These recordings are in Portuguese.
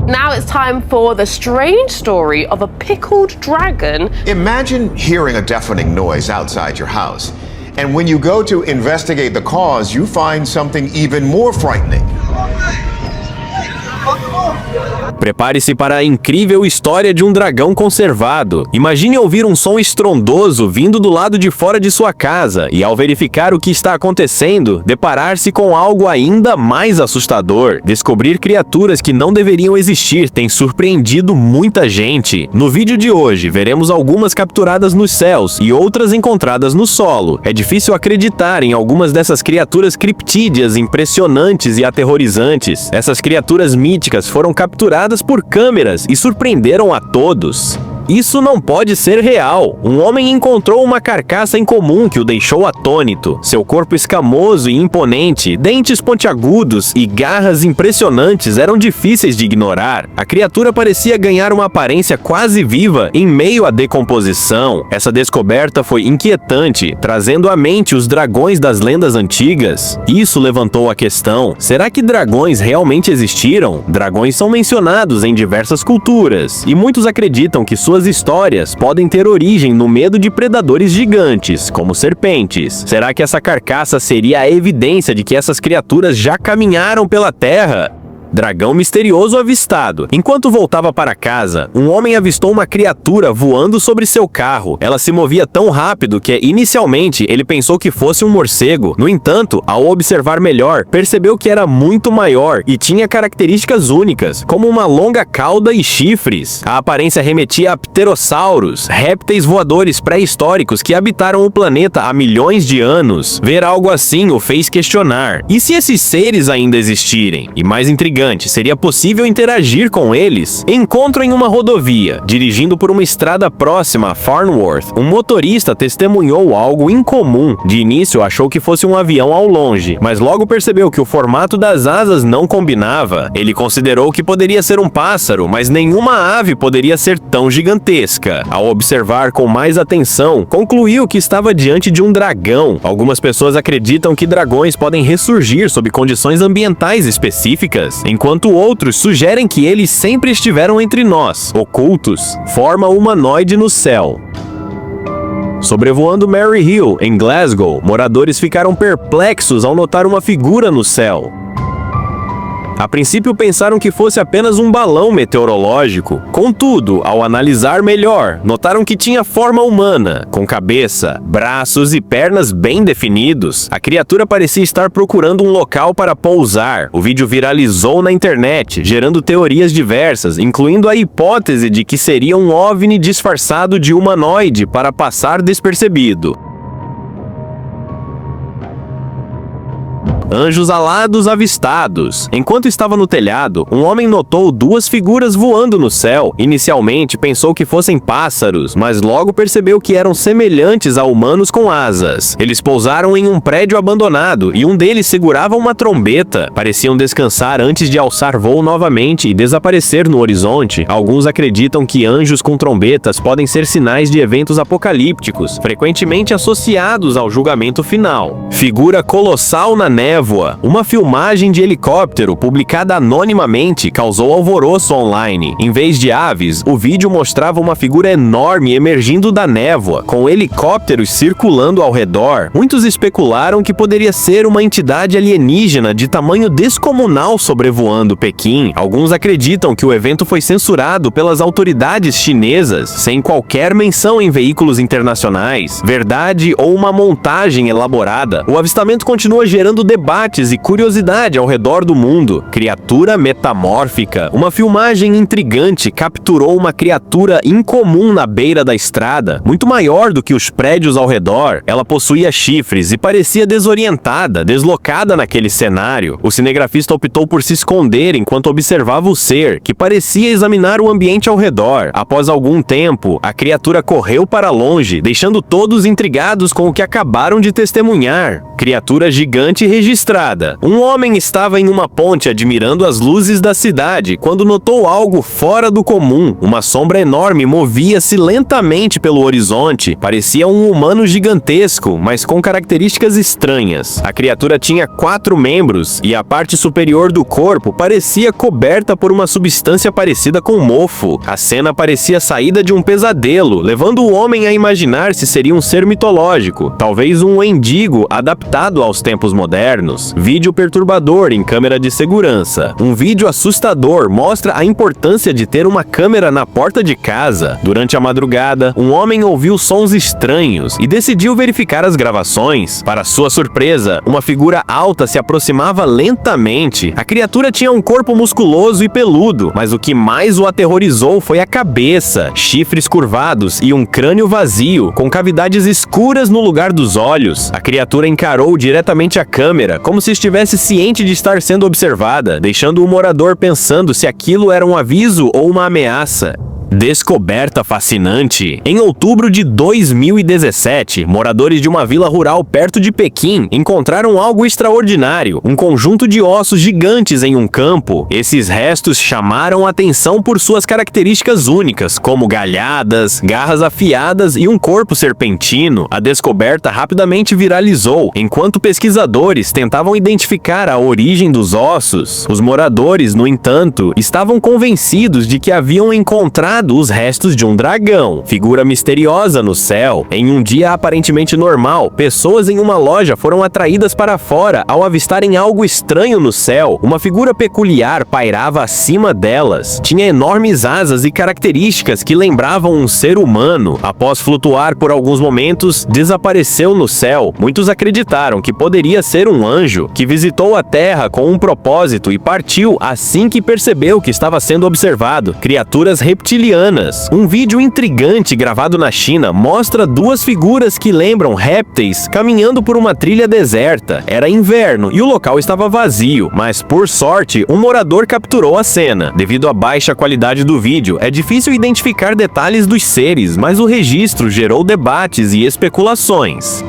Now it's time for the strange story of a pickled dragon. Imagine hearing a deafening noise outside your house. And when you go to investigate the cause, you find something even more frightening. Prepare-se para a incrível história de um dragão conservado. Imagine ouvir um som estrondoso vindo do lado de fora de sua casa e, ao verificar o que está acontecendo, deparar-se com algo ainda mais assustador. Descobrir criaturas que não deveriam existir tem surpreendido muita gente. No vídeo de hoje, veremos algumas capturadas nos céus e outras encontradas no solo. É difícil acreditar em algumas dessas criaturas criptídeas impressionantes e aterrorizantes. Essas criaturas míticas foram capturadas por câmeras e surpreenderam a todos. Isso não pode ser real. Um homem encontrou uma carcaça incomum que o deixou atônito. Seu corpo escamoso e imponente, dentes pontiagudos e garras impressionantes eram difíceis de ignorar. A criatura parecia ganhar uma aparência quase viva em meio à decomposição. Essa descoberta foi inquietante, trazendo à mente os dragões das lendas antigas. Isso levantou a questão: será que dragões realmente existiram? Dragões são mencionados em diversas culturas, e muitos acreditam que suas histórias podem ter origem no medo de predadores gigantes, como serpentes. Será que essa carcaça seria a evidência de que essas criaturas já caminharam pela Terra? Dragão misterioso avistado. Enquanto voltava para casa, um homem avistou uma criatura voando sobre seu carro. Ela se movia tão rápido que, inicialmente, ele pensou que fosse um morcego. No entanto, ao observar melhor, percebeu que era muito maior e tinha características únicas, como uma longa cauda e chifres. A aparência remetia a pterossauros, répteis voadores pré-históricos que habitaram o planeta há milhões de anos. Ver algo assim o fez questionar: e se esses seres ainda existirem? E mais intrigante, seria possível interagir com eles? Encontro em uma rodovia. Dirigindo por uma estrada próxima a Farnworth, um motorista testemunhou algo incomum. De início, achou que fosse um avião ao longe, mas logo percebeu que o formato das asas não combinava. Ele considerou que poderia ser um pássaro, mas nenhuma ave poderia ser tão gigantesca. Ao observar com mais atenção, concluiu que estava diante de um dragão. Algumas pessoas acreditam que dragões podem ressurgir sob condições ambientais específicas, enquanto outros sugerem que eles sempre estiveram entre nós, ocultos, forma humanoide no céu. Sobrevoando Mary Hill, em Glasgow, moradores ficaram perplexos ao notar uma figura no céu. A princípio pensaram que fosse apenas um balão meteorológico. Contudo, ao analisar melhor, notaram que tinha forma humana, com cabeça, braços e pernas bem definidos. A criatura parecia estar procurando um local para pousar. O vídeo viralizou na internet, gerando teorias diversas, incluindo a hipótese de que seria um OVNI disfarçado de humanoide para passar despercebido. Anjos alados avistados. Enquanto estava no telhado, um homem notou duas figuras voando no céu. Inicialmente pensou que fossem pássaros, mas logo percebeu que eram semelhantes a humanos com asas. Eles pousaram em um prédio abandonado e um deles segurava uma trombeta. Pareciam descansar antes de alçar voo novamente e desaparecer no horizonte. Alguns acreditam que anjos com trombetas podem ser sinais de eventos apocalípticos, frequentemente associados ao julgamento final. Figura colossal na névoa. Uma filmagem de helicóptero publicada anonimamente causou alvoroço online. Em vez de aves, o vídeo mostrava uma figura enorme emergindo da névoa, com helicópteros circulando ao redor. Muitos especularam que poderia ser uma entidade alienígena de tamanho descomunal sobrevoando Pequim. Alguns acreditam que o evento foi censurado pelas autoridades chinesas, sem qualquer menção em veículos internacionais. Verdade ou uma montagem elaborada, o avistamento continua gerando debates e curiosidade ao redor do mundo. Criatura metamórfica. Uma filmagem intrigante capturou uma criatura incomum na beira da estrada, muito maior do que os prédios ao redor. Ela possuía chifres e parecia desorientada, deslocada naquele cenário. O cinegrafista optou por se esconder enquanto observava o ser, que parecia examinar o ambiente ao redor. Após algum tempo, a criatura correu para longe, deixando todos intrigados com o que acabaram de testemunhar. Criatura gigante registrada estrada. Um homem estava em uma ponte admirando as luzes da cidade quando notou algo fora do comum. Uma sombra enorme movia-se lentamente pelo horizonte. Parecia um humano gigantesco, mas com características estranhas. A criatura tinha 4 membros e a parte superior do corpo parecia coberta por uma substância parecida com mofo. A cena parecia saída de um pesadelo, levando o homem a imaginar se seria um ser mitológico, talvez um mendigo adaptado aos tempos modernos. Vídeo perturbador em câmera de segurança. Um vídeo assustador mostra a importância de ter uma câmera na porta de casa. Durante a madrugada, um homem ouviu sons estranhos e decidiu verificar as gravações. Para sua surpresa, uma figura alta se aproximava lentamente. A criatura tinha um corpo musculoso e peludo, mas o que mais o aterrorizou foi a cabeça, chifres curvados e um crânio vazio, com cavidades escuras no lugar dos olhos. A criatura encarou diretamente a câmera, como se estivesse ciente de estar sendo observada, deixando o morador pensando se aquilo era um aviso ou uma ameaça. Descoberta fascinante. Em outubro de 2017, moradores de uma vila rural perto de Pequim encontraram algo extraordinário, um conjunto de ossos gigantes em um campo. Esses restos chamaram atenção por suas características únicas, como galhadas, garras afiadas e um corpo serpentino. A descoberta rapidamente viralizou, enquanto pesquisadores tentavam identificar a origem dos ossos. Os moradores, no entanto, estavam convencidos de que haviam encontrado os restos de um dragão, figura misteriosa no céu. Em um dia aparentemente normal, pessoas em uma loja foram atraídas para fora ao avistarem algo estranho no céu. Uma figura peculiar pairava acima delas. Tinha enormes asas e características que lembravam um ser humano. Após flutuar por alguns momentos, desapareceu no céu. Muitos acreditaram que poderia ser um anjo que visitou a Terra com um propósito e partiu assim que percebeu que estava sendo observado. Criaturas reptilianas. Um vídeo intrigante gravado na China mostra 2 figuras que lembram répteis caminhando por uma trilha deserta. Era inverno e o local estava vazio, mas por sorte, um morador capturou a cena. Devido à baixa qualidade do vídeo, é difícil identificar detalhes dos seres, mas o registro gerou debates e especulações.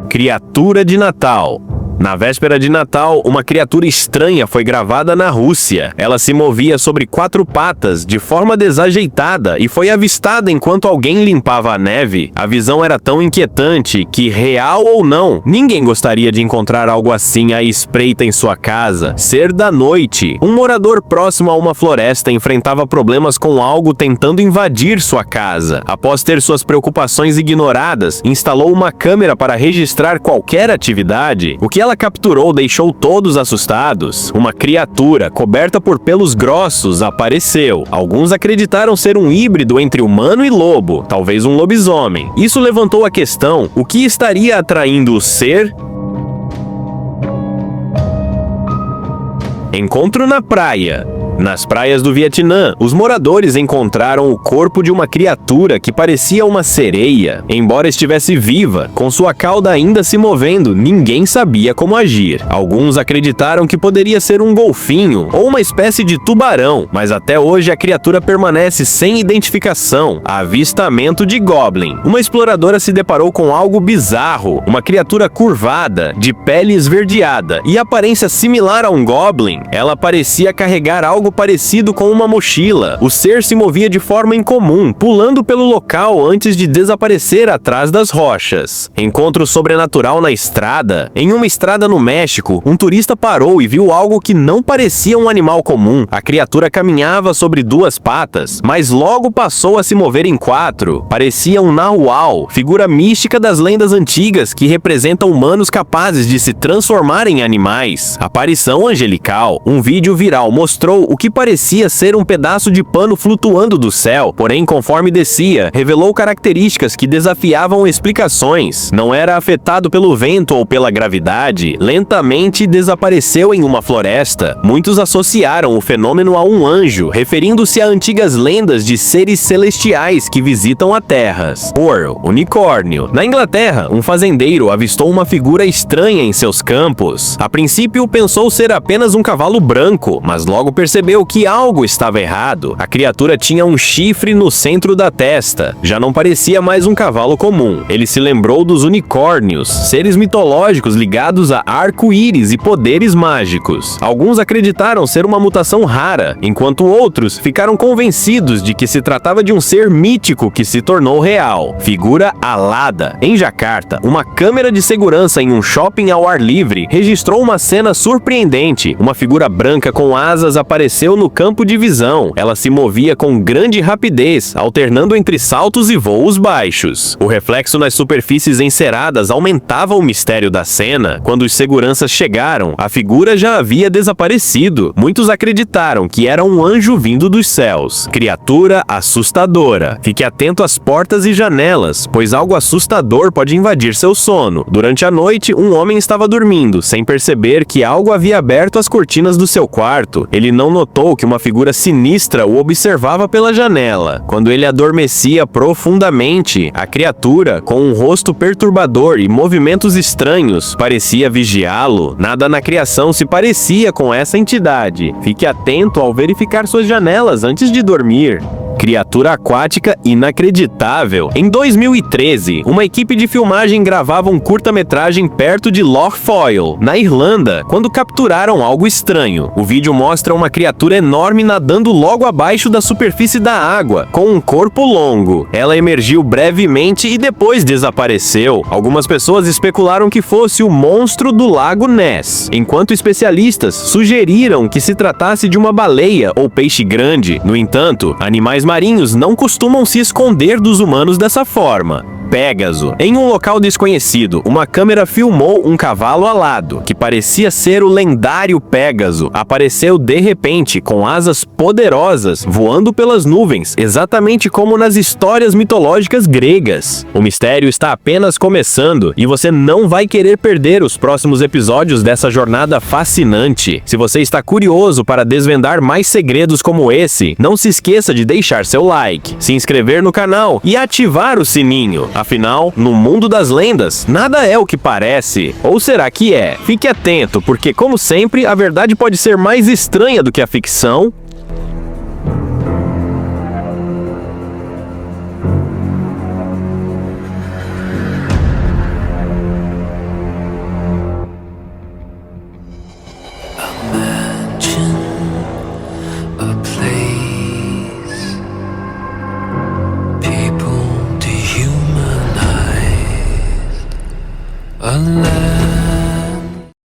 Criatura de Natal. Na véspera de Natal, uma criatura estranha foi gravada na Rússia. Ela se movia sobre 4 patas, de forma desajeitada, e foi avistada enquanto alguém limpava a neve. A visão era tão inquietante que, real ou não, ninguém gostaria de encontrar algo assim à espreita em sua casa. Ser da noite. Um morador próximo a uma floresta enfrentava problemas com algo tentando invadir sua casa. Após ter suas preocupações ignoradas, instalou uma câmera para registrar qualquer atividade. O que ela capturou deixou todos assustados. Uma criatura coberta por pelos grossos apareceu. Alguns acreditaram ser um híbrido entre humano e lobo, talvez um lobisomem. Isso levantou a questão: o que estaria atraindo o ser? Encontro na praia. Nas praias do Vietnã, os moradores encontraram o corpo de uma criatura que parecia uma sereia. Embora estivesse viva, com sua cauda ainda se movendo, ninguém sabia como agir. Alguns acreditaram que poderia ser um golfinho ou uma espécie de tubarão, mas até hoje a criatura permanece sem identificação. Avistamento de Goblin. Uma exploradora se deparou com algo bizarro, uma criatura curvada, de pele esverdeada e aparência similar a um Goblin. Ela parecia carregar algo parecido com uma mochila. O ser se movia de forma incomum, pulando pelo local antes de desaparecer atrás das rochas. Encontro sobrenatural na estrada. Em uma estrada no México, um turista parou e viu algo que não parecia um animal comum. A criatura caminhava sobre 2 patas, mas logo passou a se mover em 4. Parecia um nahual, figura mística das lendas antigas que representa humanos capazes de se transformar em animais. Aparição angelical. Um vídeo viral mostrou o que parecia ser um pedaço de pano flutuando do céu, porém, conforme descia, revelou características que desafiavam explicações. Não era afetado pelo vento ou pela gravidade, lentamente desapareceu em uma floresta. Muitos associaram o fenômeno a um anjo, referindo-se a antigas lendas de seres celestiais que visitam a Terra. Unicórnio. Na Inglaterra, um fazendeiro avistou uma figura estranha em seus campos. A princípio, pensou ser apenas um cavalo branco, mas logo percebeu percebeu que algo estava errado. A criatura tinha um chifre no centro da testa. Já não parecia mais um cavalo comum. Ele se lembrou dos unicórnios, seres mitológicos ligados a arco-íris e poderes mágicos. Alguns acreditaram ser uma mutação rara, enquanto outros ficaram convencidos de que se tratava de um ser mítico que se tornou real. Figura alada. Em Jakarta, uma câmera de segurança em um shopping ao ar livre registrou uma cena surpreendente. Uma figura branca com asas apareceu no campo de visão. Ela se movia com grande rapidez, alternando entre saltos e voos baixos. O reflexo nas superfícies enceradas aumentava o mistério da cena. Quando os seguranças chegaram, a figura já havia desaparecido. Muitos acreditaram que era um anjo vindo dos céus. Criatura assustadora. Fique atento às portas e janelas, pois algo assustador pode invadir seu sono. Durante a noite, um homem estava dormindo, sem perceber que algo havia aberto as cortinas do seu quarto. Ele não notou que uma figura sinistra o observava pela janela. Quando ele adormecia profundamente, a criatura, com um rosto perturbador e movimentos estranhos, parecia vigiá-lo. Nada na criação se parecia com essa entidade. Fique atento ao verificar suas janelas antes de dormir. Criatura aquática inacreditável. Em 2013, uma equipe de filmagem gravava um curta-metragem perto de Loch Foyle, na Irlanda, quando capturaram algo estranho. O vídeo mostra uma criatura enorme nadando logo abaixo da superfície da água, com um corpo longo. Ela emergiu brevemente e depois desapareceu. Algumas pessoas especularam que fosse o monstro do lago Ness, enquanto especialistas sugeriram que se tratasse de uma baleia ou peixe grande. No entanto, animais marinhos não costumam se esconder dos humanos dessa forma. Pégaso. Em um local desconhecido, uma câmera filmou um cavalo alado, que parecia ser o lendário Pégaso. Apareceu de repente, com asas poderosas, voando pelas nuvens, exatamente como nas histórias mitológicas gregas. O mistério está apenas começando, e você não vai querer perder os próximos episódios dessa jornada fascinante. Se você está curioso para desvendar mais segredos como esse, não se esqueça de deixar seu like, se inscrever no canal e ativar o sininho. Afinal, no mundo das lendas, nada é o que parece. Ou será que é? Fique atento, porque, como sempre, a verdade pode ser mais estranha do que a ficção. A